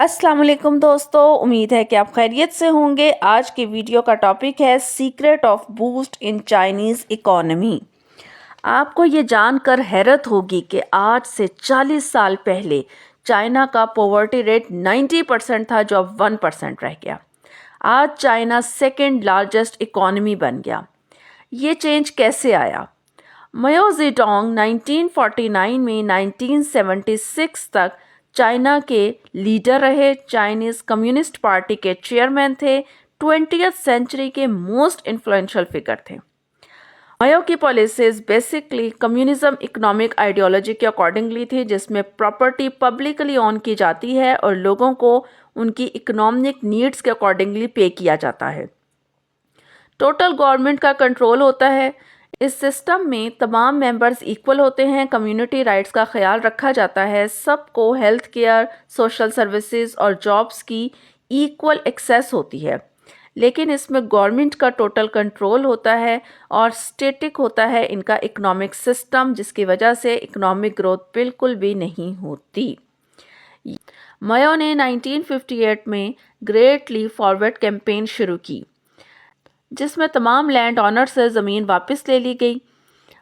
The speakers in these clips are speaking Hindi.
अस्सलाम वालेकुम दोस्तों, उम्मीद है कि आप खैरियत से होंगे। आज की वीडियो का टॉपिक है secret of boost in Chinese economy. आपको ये जानकर हैरत होगी कि आज से 40 साल पहले चाइना का पॉवर्टी रेट 90% था, जो अब 1% रह गया। आज चाइना सेकेंड लार्जेस्ट इकोनॉमी बन गया। ये चेंज कैसे आया? माओ ज़ेडोंग 1949 में 1976 तक चाइना के लीडर रहे, चाइनीज़ कम्युनिस्ट पार्टी के चेयरमैन थे, 20th सेंचुरी के मोस्ट इन्फ्लुएंशियल फिगर थे। माओ की policies basically communism economic ideology के अकॉर्डिंगली थी, जिसमें प्रॉपर्टी पब्लिकली ऑन की जाती है और लोगों को उनकी इकोनॉमिक नीड्स के अकॉर्डिंगली पे किया जाता है। टोटल गवर्नमेंट का कंट्रोल होता है। इस सिस्टम में तमाम मेंबर्स इक्वल होते हैं, कम्युनिटी राइट्स का ख्याल रखा जाता है, सबको हेल्थ केयर, सोशल सर्विसेज और जॉब्स की इक्वल एक्सेस होती है। लेकिन इसमें गवर्नमेंट का टोटल कंट्रोल होता है और स्टेटिक होता है इनका इकोनॉमिक सिस्टम, जिसकी वजह से इकोनॉमिक ग्रोथ बिल्कुल भी नहीं होती। माओ ने 1958 में ग्रेट लीप फॉरवर्ड कैंपेन शुरू की, जिसमें तमाम लैंड ऑनर से ज़मीन वापस ले ली गई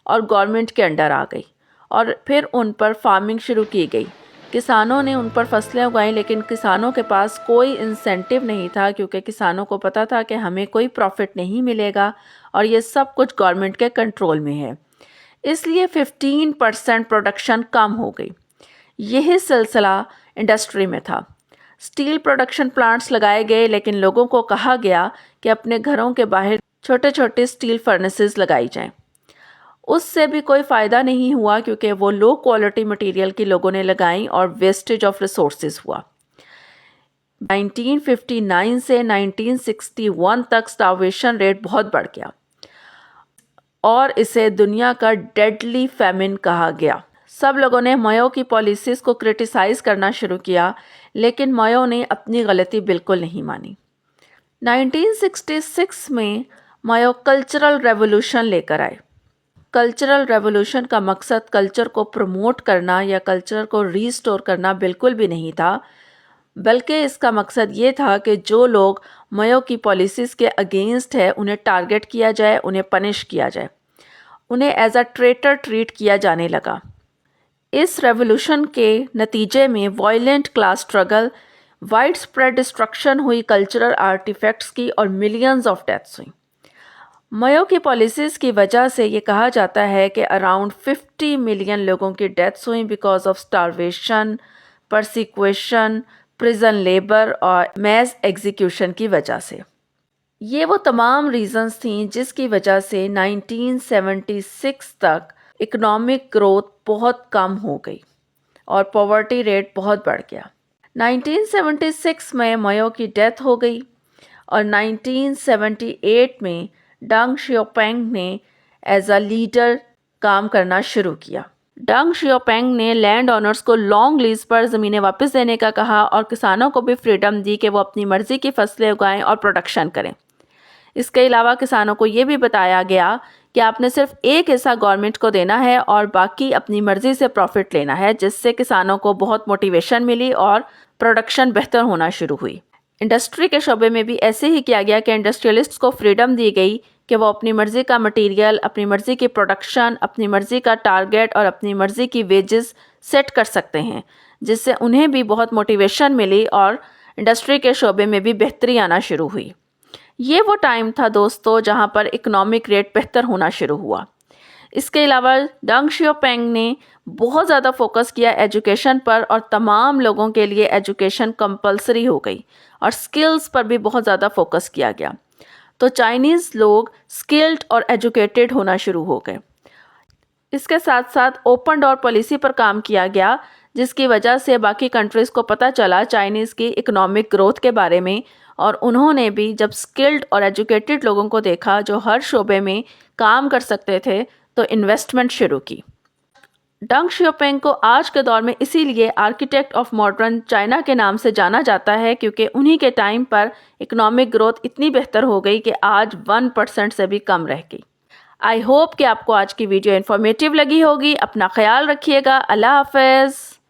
और गवर्नमेंट के अंडर आ गई और फिर उन पर फार्मिंग शुरू की गई। किसानों ने उन पर फसलें उगाई, लेकिन किसानों के पास कोई इंसेंटिव नहीं था, क्योंकि किसानों को पता था कि हमें कोई प्रॉफिट नहीं मिलेगा और ये सब कुछ गवर्नमेंट के कंट्रोल में है। इसलिए 15% प्रोडक्शन कम हो गई। यही सिलसिला इंडस्ट्री में था। स्टील प्रोडक्शन प्लांट्स लगाए गए, लेकिन लोगों को कहा गया कि अपने घरों के बाहर छोटे छोटे स्टील फर्नेसेस लगाई जाएं। उससे भी कोई फ़ायदा नहीं हुआ, क्योंकि वो लो क्वालिटी मटेरियल की लोगों ने लगाई और वेस्टेज ऑफ रिसोर्सेज हुआ। 1959 से 1961 तक स्टार्वेशन रेट बहुत बढ़ गया और इसे दुनिया का डेडली फैमिन कहा गया। सब लोगों ने माओ की पॉलिसीज़ को क्रिटिसाइज़ करना शुरू किया, लेकिन माओ ने अपनी गलती बिल्कुल नहीं मानी। 1966 में माओ कल्चरल रेवोल्यूशन लेकर आए। कल्चरल रेवोल्यूशन का मकसद कल्चर को प्रमोट करना या कल्चर को रीस्टोर करना बिल्कुल भी नहीं था, बल्कि इसका मकसद ये था कि जो लोग माओ की पॉलिसीज़ के अगेंस्ट है उन्हें टारगेट किया जाए, उन्हें पनिश किया जाए, उन्हें एज अ ट्रेटर ट्रीट किया जाने लगा। इस रेवोल्यूशन के नतीजे में violent class struggle, wide spread destruction हुई कल्चरल आर्टिफैक्ट्स की और मिलियंस ऑफ डेथ्स हुई। माओ की पॉलिसीज़ की वजह से ये कहा जाता है कि अराउंड 50 मिलियन लोगों की डेथ्स हुई because of starvation, persecution, prison labour और मैस एग्जीक्यूशन की वजह से। ये वो तमाम रीजंस थी जिसकी वजह से 1976 तक इकोनॉमिक ग्रोथ बहुत कम हो गई और पॉवर्टी रेट बहुत बढ़ गया। 1976 में माओ की डेथ हो गई और 1978 में डंग शियाओपिंग ने एज अ लीडर काम करना शुरू किया। डंग शियाओपिंग ने लैंड ऑनर्स को लॉन्ग लीज पर ज़मीनें वापस देने का कहा और किसानों को भी फ्रीडम दी कि वो अपनी मर्ज़ी की फसलें उगाएं और प्रोडक्शन करें। इसके अलावा किसानों को ये भी बताया गया कि आपने सिर्फ एक हिस्सा गवर्नमेंट को देना है और बाकी अपनी मर्जी से प्रॉफिट लेना है, जिससे किसानों को बहुत मोटिवेशन मिली और प्रोडक्शन बेहतर होना शुरू हुई। इंडस्ट्री के शोबे में भी ऐसे ही किया गया कि इंडस्ट्रियलिस्ट्स को फ्रीडम दी गई कि वो अपनी मर्जी का मटेरियल, अपनी मर्जी की प्रोडक्शन, अपनी मर्जी का टारगेट और अपनी मर्जी की वेजेस सेट कर सकते हैं, जिससे उन्हें भी बहुत मोटिवेशन मिली और इंडस्ट्री के शोबे में भी बेहतरी आना शुरू हुई। ये वो टाइम था दोस्तों जहाँ पर इकोनॉमिक रेट बेहतर होना शुरू हुआ। इसके अलावा डंग शियाओपिंग ने बहुत ज़्यादा फोकस किया एजुकेशन पर और तमाम लोगों के लिए एजुकेशन कंपलसरी हो गई और स्किल्स पर भी बहुत ज़्यादा फोकस किया गया। तो चाइनीज़ लोग स्किल्ड और एजुकेटेड होना शुरू हो गए। इसके साथ साथ ओपन डोर पॉलिसी पर काम किया गया, जिसकी वजह से बाकी कंट्रीज़ को पता चला चाइनीज़ की इकोनॉमिक ग्रोथ के बारे में और उन्होंने भी जब स्किल्ड और एजुकेटेड लोगों को देखा जो हर शोबे में काम कर सकते थे, तो इन्वेस्टमेंट शुरू की। डंग शियाओपिंग को आज के दौर में इसीलिए आर्किटेक्ट ऑफ मॉडर्न चाइना के नाम से जाना जाता है, क्योंकि उन्हीं के टाइम पर इकोनॉमिक ग्रोथ इतनी बेहतर हो गई कि आज 1% से भी कम रह गई। आई होप कि आपको आज की वीडियो इन्फॉर्मेटिव लगी होगी। अपना ख्याल रखिएगा। अल्लाह हाफ़िज़।